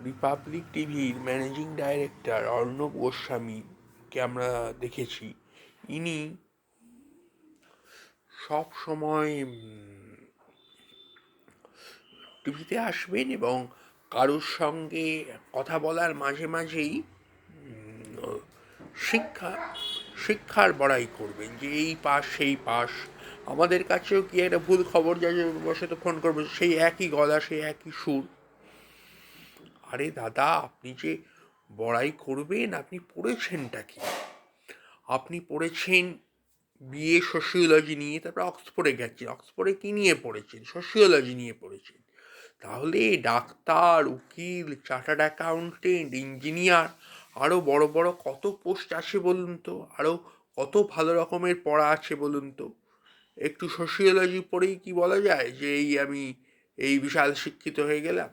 Republic টিভির managing director Arnab গোস্বামীকে আমরা দেখেছি। ইনি সব সময় টিভিতে আসবেন এবং কারোর সঙ্গে কথা বলার মাঝে মাঝেই শিক্ষা শিক্ষার বড়াই করবেন যে এই পাস সেই পাস। আমাদের কাছেও কি একটা ভুল খবর যায় বসে তো ফোন করবো, সেই একই গলা, সেই একই সুর। আরে দাদা, আপনি যে বড়াই করবেন, আপনি পড়েছেনটা কি? আপনি পড়েছেন বিএ সোশিওলজি নিয়ে, তারপর অক্সফোর্ডে গেছেন। অক্সফোর্ডে কী নিয়ে পড়েছেন? সোশিওলজি নিয়ে পড়েছেন। তাহলে ডাক্তার, উকিল, চার্টার্ড অ্যাকাউন্টেন্ট, ইঞ্জিনিয়ার, আরও বড় বড় কত পোস্ট আছে বলুন তো? আরও কত ভালো রকমের পড়া আছে বলুন তো? একটু সোশিওলজি পড়েই কি বলা যায় যে আমি এই বিশাল শিক্ষিত হয়ে গেলাম?